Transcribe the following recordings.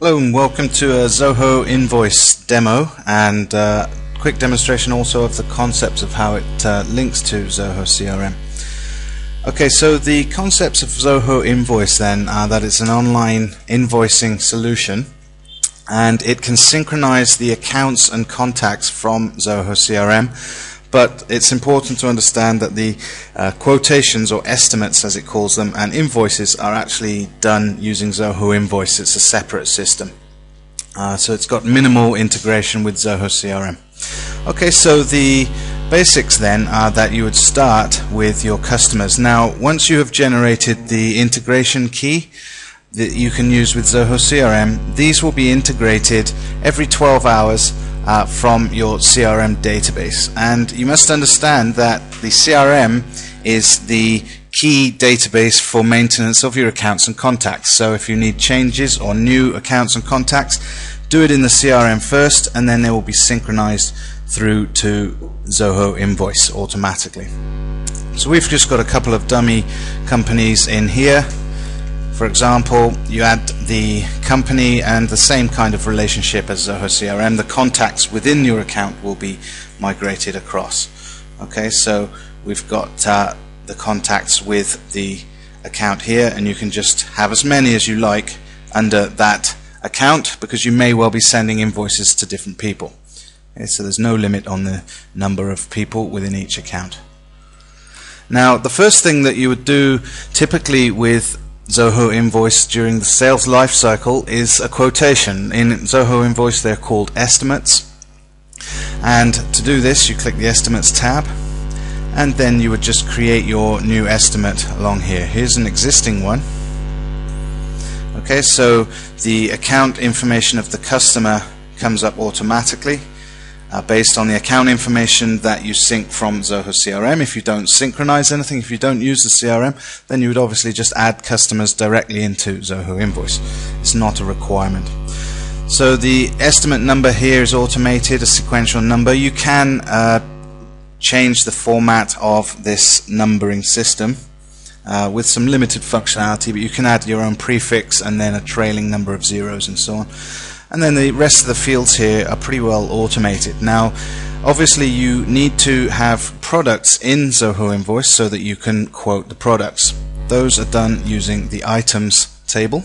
Hello and welcome to a Zoho Invoice demo and quick demonstration also of the concepts of how it links to Zoho CRM. Okay, so the concepts of Zoho Invoice then are that it's an online invoicing solution and it can synchronize the accounts and contacts from Zoho CRM. But it's important to understand that the quotations or estimates, as it calls them, and invoices are actually done using Zoho Invoice. It's a separate system. So it's got minimal integration with Zoho CRM. Okay, so the basics then are that you would start with your customers. Now, once you have generated the integration key that you can use with Zoho CRM, these will be integrated every 12 hours from your CRM database. And you must understand that the CRM is the key database for maintenance of your accounts and contacts. So if you need changes or new accounts and contacts, do it in the CRM first, and then they will be synchronized through to Zoho Invoice automatically. So we've just got a couple of dummy companies in here. For example, you add the company and the same kind of relationship as Zoho CRM. The contacts within your account will be migrated across. Okay, so we've got the contacts with the account here, and you can just have as many as you like under that account because you may well be sending invoices to different people. Okay, so there's no limit on the number of people within each account. Now, the first thing that you would do typically with Zoho Invoice during the sales life cycle is a quotation. In Zoho Invoice they're called estimates, and to do this you click the Estimates tab, and then you would just create your new estimate along here. Here's an existing one. Okay, so the account information of the customer comes up automatically based on the account information that you sync from Zoho CRM. If you don't synchronize anything, if you don't use the CRM, then you would obviously just add customers directly into Zoho Invoice. It's not a requirement. So the estimate number here is automated, a sequential number. You can change the format of this numbering system with some limited functionality, but you can add your own prefix and then a trailing number of zeros and so on. And then the rest of the fields here are pretty well automated. Now, obviously you need to have products in Zoho Invoice so that you can quote the products. Those are done using the items table.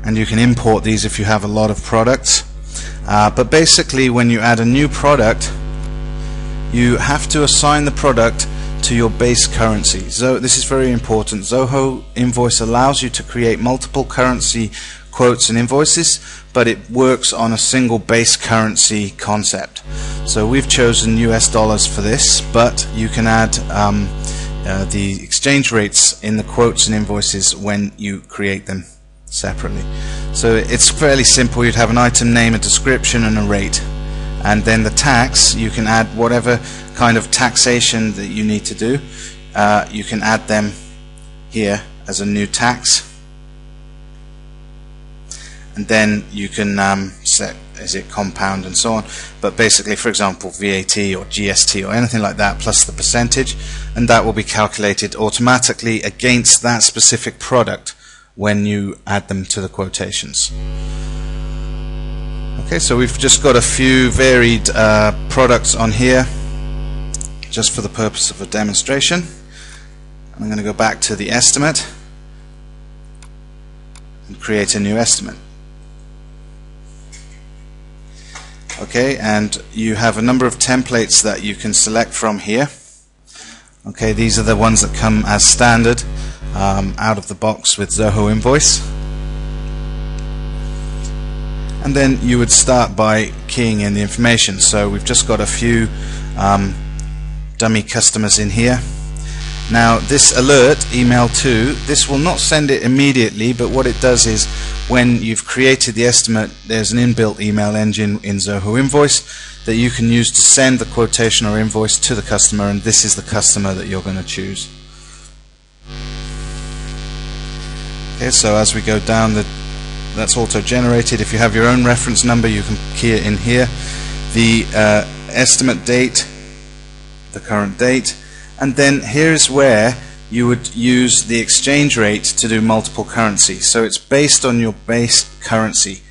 And you can import these if you have a lot of products. But basically when you add a new product, you have to assign the product to your base currency. So this is very important. Zoho Invoice allows you to create multiple currency quotes and invoices, but it works on a single base currency concept. So we've chosen US dollars for this, but you can add the exchange rates in the quotes and invoices when you create them separately. So it's fairly simple. You'd have an item name, a description, and a rate. And then the tax, you can add whatever kind of taxation that you need to do. You can add them here as a new tax, and then you can set is it compound and so on, but basically, for example, VAT or GST or anything like that plus the percentage, and that will be calculated automatically against that specific product when you add them to the quotations. Okay, so we've just got a few varied products on here just for the purpose of a demonstration. I'm going to go back to the estimate and create a new estimate. Okay, and you have a number of templates that you can select from here. Okay, these are the ones that come as standard out of the box with Zoho Invoice. And then you would start by keying in the information. So we've just got a few dummy customers in here. Now this alert email to, this will not send it immediately, but what it does is when you've created the estimate, there's an inbuilt email engine in Zoho Invoice that you can use to send the quotation or invoice to the customer, and this is the customer that you're going to choose. Okay, so as we go down, that's auto-generated. If you have your own reference number, you can key it in here. The estimate date, the current date, and then here's where you would use the exchange rate to do multiple currency. So it's based on your base currency,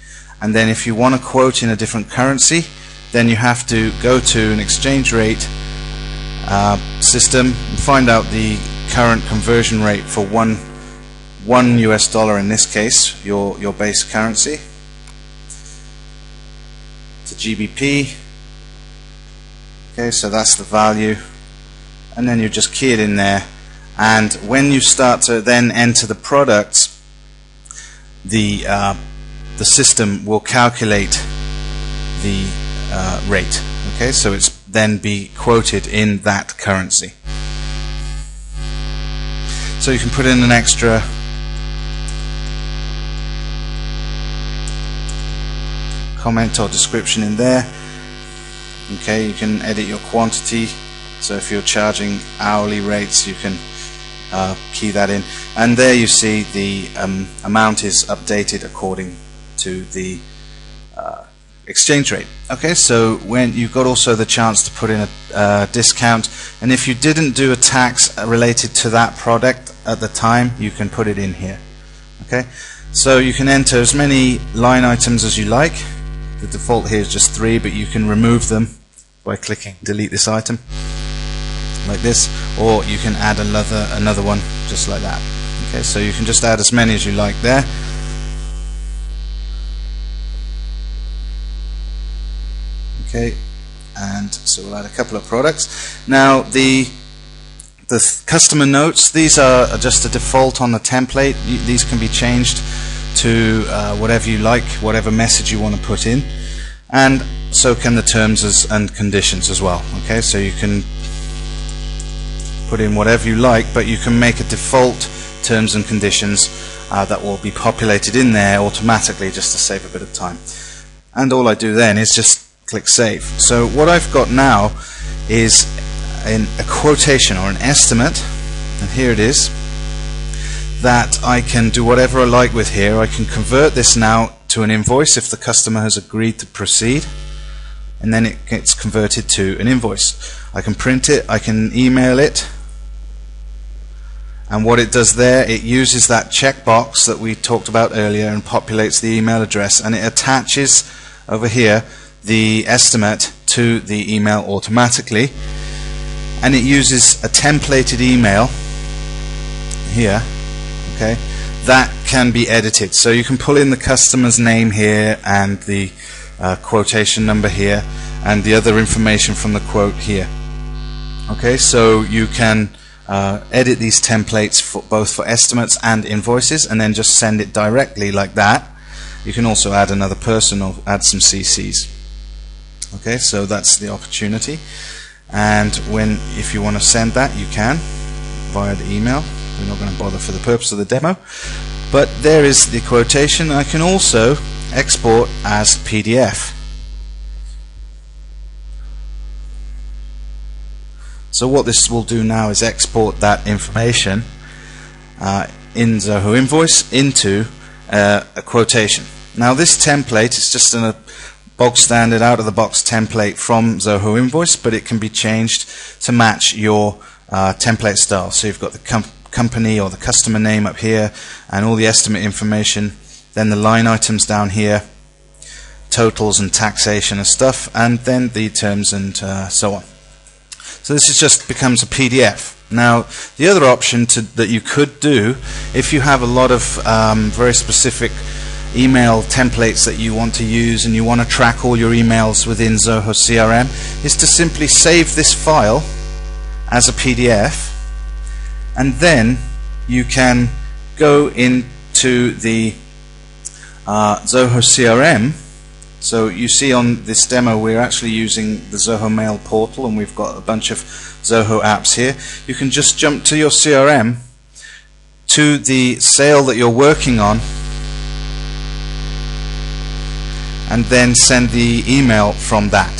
and then if you want to quote in a different currency, then you have to go to an exchange rate system and find out the current conversion rate for one US dollar, in this case, your base currency, to GBP. Okay, so that's the value, and then you just key it in there, and when you start to then enter the products, the system will calculate the rate. Okay, so it's then be quoted in that currency. So you can put in an extra comment or description in there. Okay, you can edit your quantity, so if you're charging hourly rates, you can key that in, and there you see the amount is updated according to the exchange rate. Okay, so when you've got also the chance to put in a discount, and if you didn't do a tax related to that product at the time, you can put it in here. Okay, so you can enter as many line items as you like. The default here is just 3, but you can remove them by clicking delete this item like this, or you can add another one just like that. Okay, so you can just add as many as you like there. Okay, and so we'll add a couple of products. Now the customer notes, these are just a default on the template. These can be changed to whatever you like, whatever message you want to put in, and so can the terms and conditions as well. Okay, so you can put in whatever you like, but you can make a default terms and conditions that will be populated in there automatically, just to save a bit of time. And all I do then is just click save. So what I've got now is a quotation or an estimate, and here it is, that I can do whatever I like with here. I can convert this now to an invoice if the customer has agreed to proceed, and then it gets converted to an invoice. I can print it, I can email it, and what it does there, it uses that checkbox that we talked about earlier and populates the email address, and it attaches over here the estimate to the email automatically, and it uses a templated email here, okay, that can be edited. So you can pull in the customer's name here and the quotation number here and the other information from the quote here. Okay, so you can edit these templates for both for estimates and invoices, and then just send it directly like that. You can also add another person or add some CCs. Okay, so that's the opportunity, and if you want to send that, you can via the email. We're not going to bother for the purpose of the demo, but there is the quotation. I can also export as PDF. So what this will do now is export that information in Zoho Invoice into a quotation. Now this template is just a bog standard out of the box template from Zoho Invoice, but it can be changed to match your template style. So you've got the company or the customer name up here and all the estimate information, then the line items down here, totals and taxation and stuff, and then the terms and so on. So this just becomes a PDF. Now the other option that you could do, if you have a lot of very specific email templates that you want to use and you want to track all your emails within Zoho CRM, is to simply save this file as a PDF, and then you can go into the Zoho CRM. So you see on this demo we're actually using the Zoho Mail portal, and we've got a bunch of Zoho apps here. You can just jump to your CRM, to the sale that you're working on, and then send the email from that.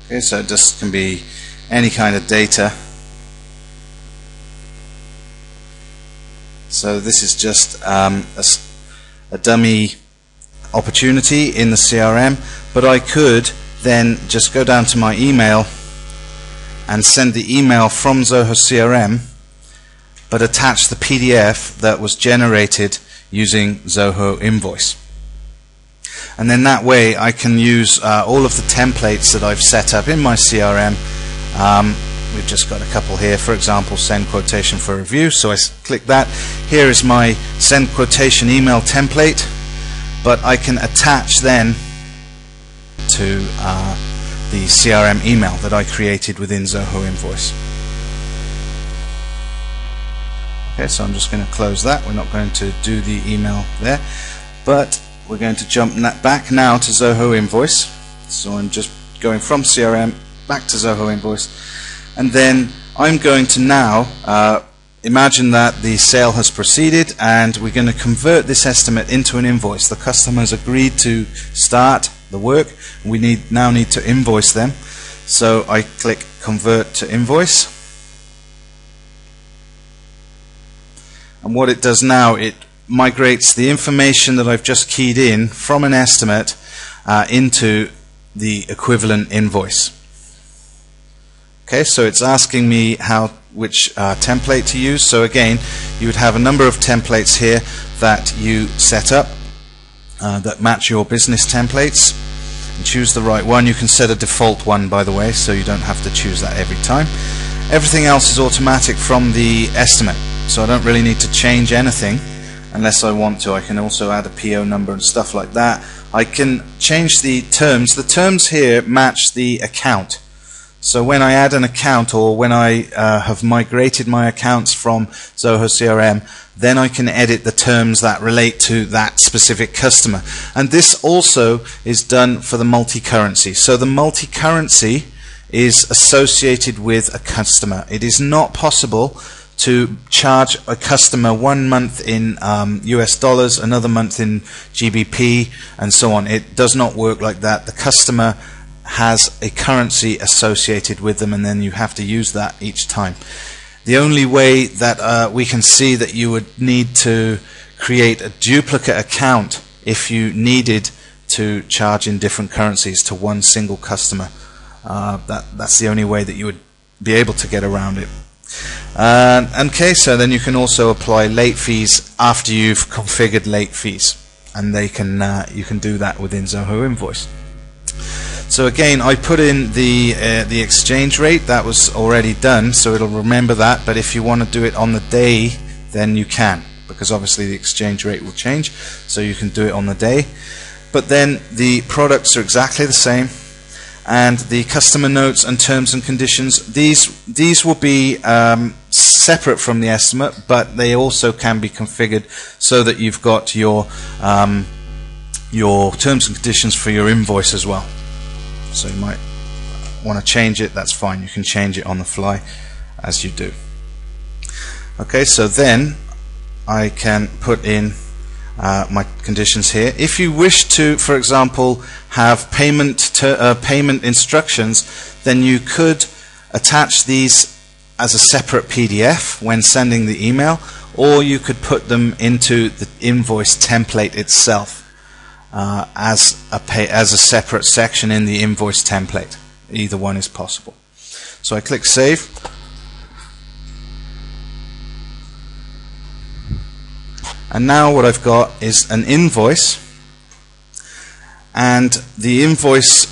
Okay, so this can be any kind of data. So this is just a dummy opportunity in the CRM, but I could then just go down to my email and send the email from Zoho CRM, but attach the PDF that was generated using Zoho Invoice. And then that way I can use all of the templates that I've set up in my CRM. We've just got a couple here, for example, send quotation for review, so I click that. Here is my send quotation email template, but I can attach then to the CRM email that I created within Zoho Invoice. Okay, so I'm just going to close that. We're not going to do the email there, but we're going to jump back now to Zoho Invoice. So I'm just going from CRM back to Zoho Invoice, and then I'm going to now imagine that the sale has proceeded, and we're going to convert this estimate into an invoice. The customer's agreed to start the work. We now need to invoice them. So I click convert to invoice, and what it does now, it migrates the information that I've just keyed in from an estimate into the equivalent invoice. Okay, so it's asking me which template to use. So again, you would have a number of templates here that you set up that match your business templates, and choose the right one. You can set a default one, by the way, so you don't have to choose that every time. Everything else is automatic from the estimate, so I don't really need to change anything unless I want to. I can also add a PO number and stuff like that. I can change the terms. The terms here match the account. So when I add an account, or when I have migrated my accounts from Zoho CRM, then I can edit the terms that relate to that specific customer. And this also is done for the multi-currency. So the multi-currency is associated with a customer. It is not possible to charge a customer 1 month in US dollars, another month in GBP, and so on. It does not work like that. The customer has a currency associated with them, and then you have to use that each time. The only way that we can see that you would need to create a duplicate account if you needed to charge in different currencies to one single customer. That's the only way that you would be able to get around it. Okay, so then you can also apply late fees after you've configured late fees, and you can do that within Zoho Invoice. So again, I put in the exchange rate. That was already done, so it'll remember that. But if you want to do it on the day, then you can, because obviously the exchange rate will change, so you can do it on the day. But then the products are exactly the same, and the customer notes and terms and conditions, these will be separate from the estimate, but they also can be configured so that you've got your terms and conditions for your invoice as well. So you might want to change it. That's fine. You can change it on the fly as you do. Okay, so then I can put in my conditions here. If you wish to, for example, have payment instructions, then you could attach these as a separate PDF when sending the email, or you could put them into the invoice template itself as a separate section in the invoice template. Either one is possible. So I click Save. And now what I've got is an invoice, and the invoice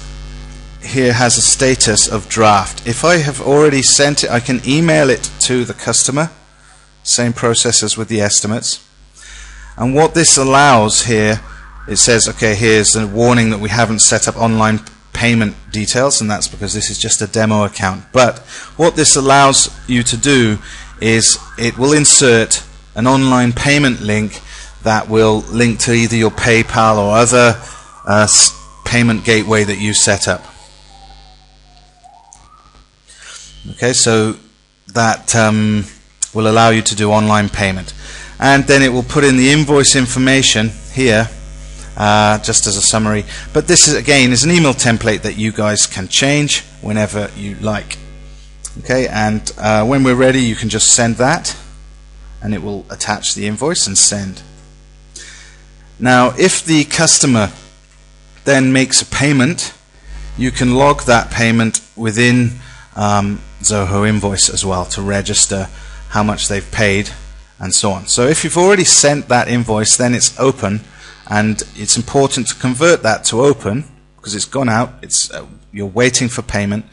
here has a status of draft. If I have already sent it, I can email it to the customer. Same process as with the estimates. And what this allows here, it says, okay, here's a warning that we haven't set up online payment details, and that's because this is just a demo account. But what this allows you to do is it will insert an online payment link that will link to either your PayPal or other payment gateway that you set up. Okay, so that will allow you to do online payment. And then it will put in the invoice information here, just as a summary. But this is, again, is an email template that you guys can change whenever you like. Okay, and when we're ready, you can just send that. and it will attach the invoice and send. Now if the customer then makes a payment, you can log that payment within Zoho Invoice as well to register how much they've paid and so on. So if you've already sent that invoice, then it's open, and it's important to convert that to open because it's gone out, you're waiting for payment,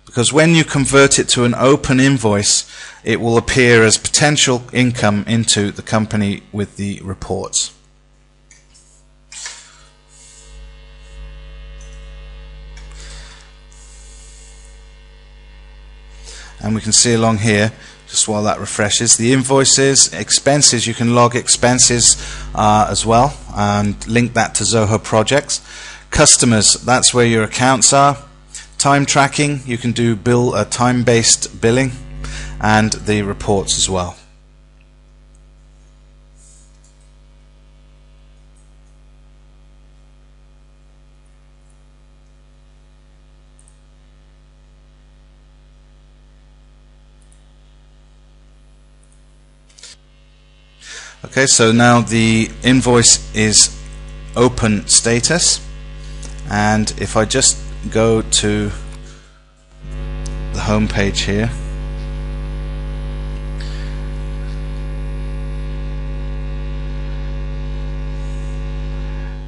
because when you convert it to an open invoice, it will appear as potential income into the company with the reports. And we can see along here, just while that refreshes, the invoices, expenses, you can log expenses as well and link that to Zoho projects. Customers, that's where your accounts are. Time tracking, you can do time-based billing, and the reports as well. Okay, so now the invoice is open status, and if I just go to the home page here,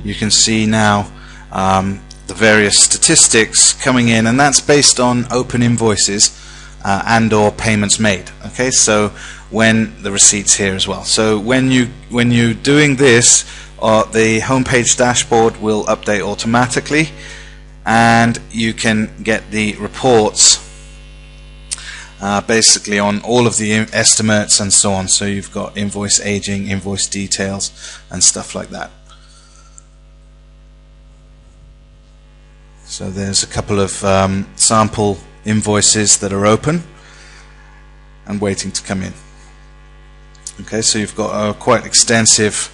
you can see now the various statistics coming in, and that's based on open invoices and or payments made. Okay, so when the receipts here as well. So when you're doing this, the homepage dashboard will update automatically, and you can get the reports basically on all of the estimates and so on. So you've got invoice aging, invoice details, and stuff like that. So there's a couple of sample invoices that are open and waiting to come in. Okay, so you've got a quite extensive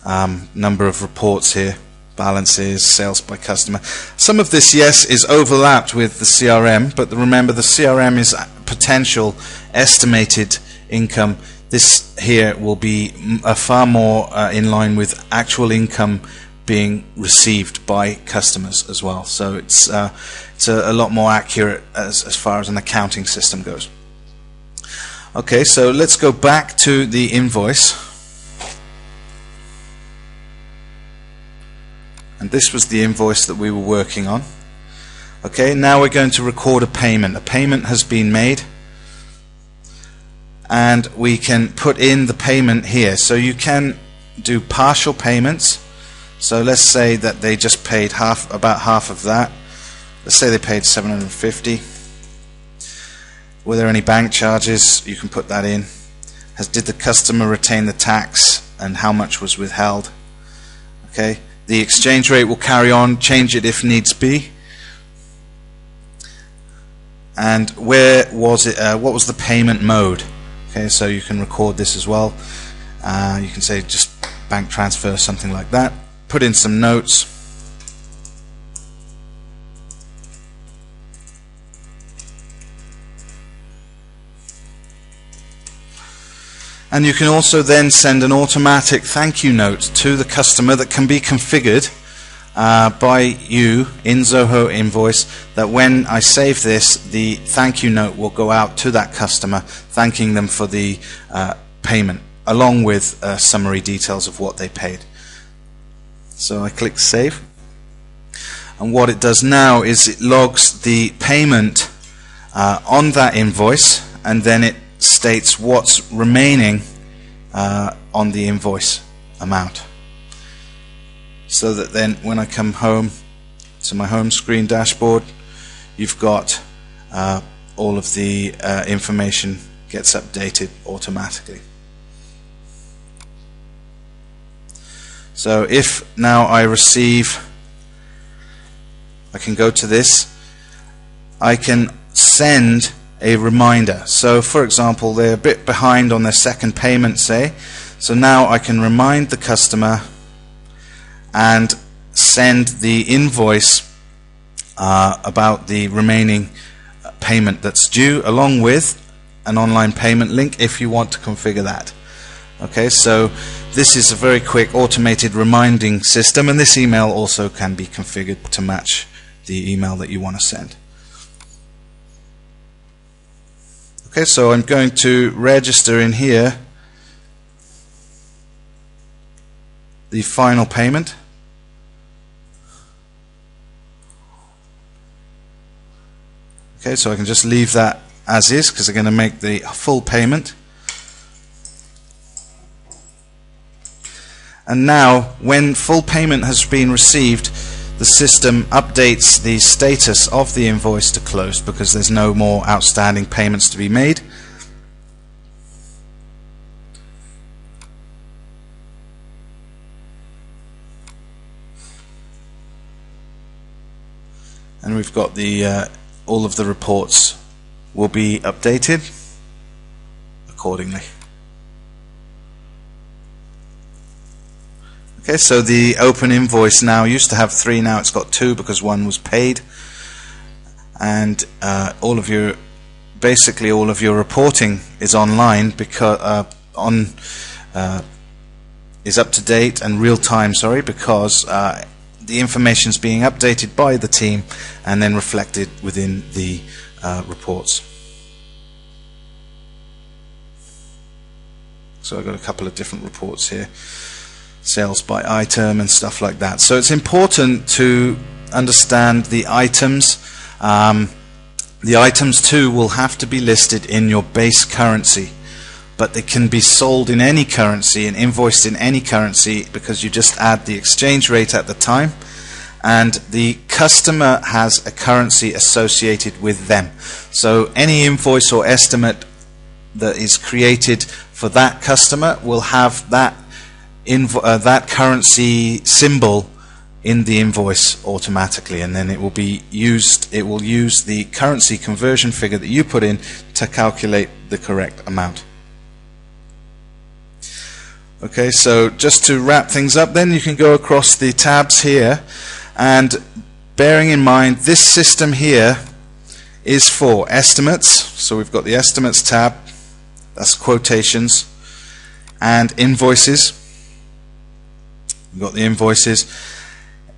number of reports here, balances, sales by customer. Some of this, yes, is overlapped with the CRM, but remember the CRM is potential estimated income. This here will be far more in line with actual income being received by customers as well. So it's a lot more accurate as far as an accounting system goes. Okay, so let's go back to the invoice. And this was the invoice that we were working on. Okay, now we're going to record a payment. A payment has been made, and we can put in the payment here. So you can do partial payments. So let's say that they just paid about half of that. Let's say they paid $750. Were there any bank charges? You can put that in. Did the customer retain the tax, and how much was withheld? Okay. The exchange rate will carry on, change it if needs be. And where was it? What was the payment mode? Okay, so you can record this as well. You can say just bank transfer, something like that. Put in some notes. And you can also then send an automatic thank you note to the customer that can be configured by you in Zoho Invoice, that when I save this, the thank you note will go out to that customer, thanking them for the payment, along with summary details of what they paid. So I click Save. And what it does now is it logs the payment on that invoice, and then it states what's remaining on the invoice amount, so that then when I come home to my home screen dashboard, you've got all of the information gets updated automatically. So if now I can go to this, I can send a reminder. So for example, they're a bit behind on their second payment, say, so now I can remind the customer and send the invoice about the remaining payment that's due, along with an online payment link if you want to configure that. Okay, so this is a very quick automated reminding system, and this email also can be configured to match the email that you want to send. Okay, so I'm going to register in here the final payment. Okay, so I can just leave that as is because I'm going to make the full payment. And now, when full payment has been received, the system updates the status of the invoice to closed because there's no more outstanding payments to be made. And we've got the all of the reports will be updated accordingly. Okay, so the open invoice now used to have 3, now it's got 2 because 1 was paid, and basically all of your reporting is online because is up to date and real time. Sorry, because the information is being updated by the team and then reflected within the reports. So I've got a couple of different reports here, sales by item and stuff like that. So it's important to understand the items. The items too will have to be listed in your base currency, but they can be sold in any currency and invoiced in any currency because you just add the exchange rate at the time, and the customer has a currency associated with them. So any invoice or estimate that is created for that customer will have that currency symbol in the invoice automatically, and then it will use the currency conversion figure that you put in to calculate the correct amount. Okay, so just to wrap things up, then you can go across the tabs here, and bearing in mind this system here is for estimates. So we've got the estimates tab, that's quotations, and invoices. We've got the invoices,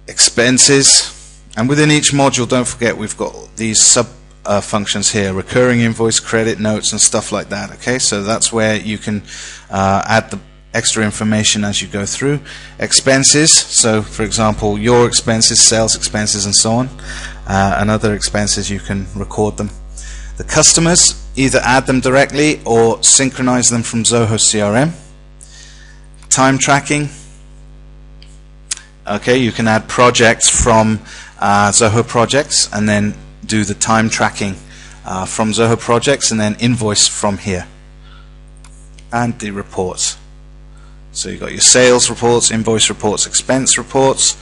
expenses, and within each module, don't forget, we've got these sub functions here, recurring invoice, credit notes, and stuff like that. Okay, so that's where you can add the extra information as you go through. Expenses, so for example your expenses, sales expenses, and so on, and other expenses, you can record them. The customers, either add them directly or synchronize them from Zoho CRM. Time tracking, okay, you can add projects from Zoho projects and then do the time tracking from Zoho projects and then invoice from here. And the reports, so you've got your sales reports, invoice reports, expense reports,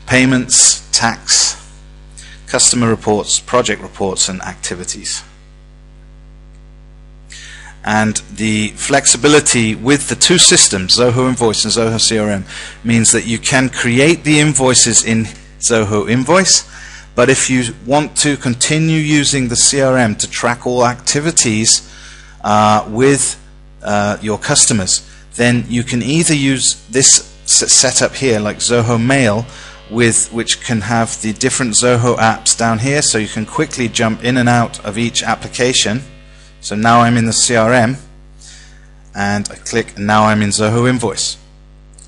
payments, tax, customer reports, project reports, and activities. And the flexibility with the two systems, Zoho Invoice and Zoho CRM, means that you can create the invoices in Zoho Invoice, but if you want to continue using the CRM to track all activities with your customers, then you can either use this setup here, like Zoho Mail, which can have the different Zoho apps down here, so you can quickly jump in and out of each application. So now I'm in the CRM, and I click, and now I'm in Zoho Invoice.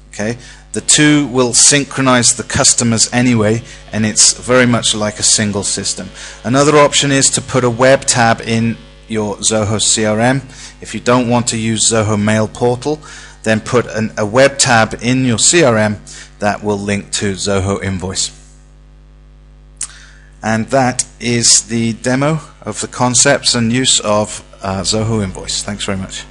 Okay, the two will synchronize the customers anyway, and it's very much like a single system. Another option is to put a web tab in your Zoho CRM. If you don't want to use Zoho Mail Portal, then put a web tab in your CRM that will link to Zoho Invoice. And that is the demo of the concepts and use of Zoho Invoice. Thanks very much.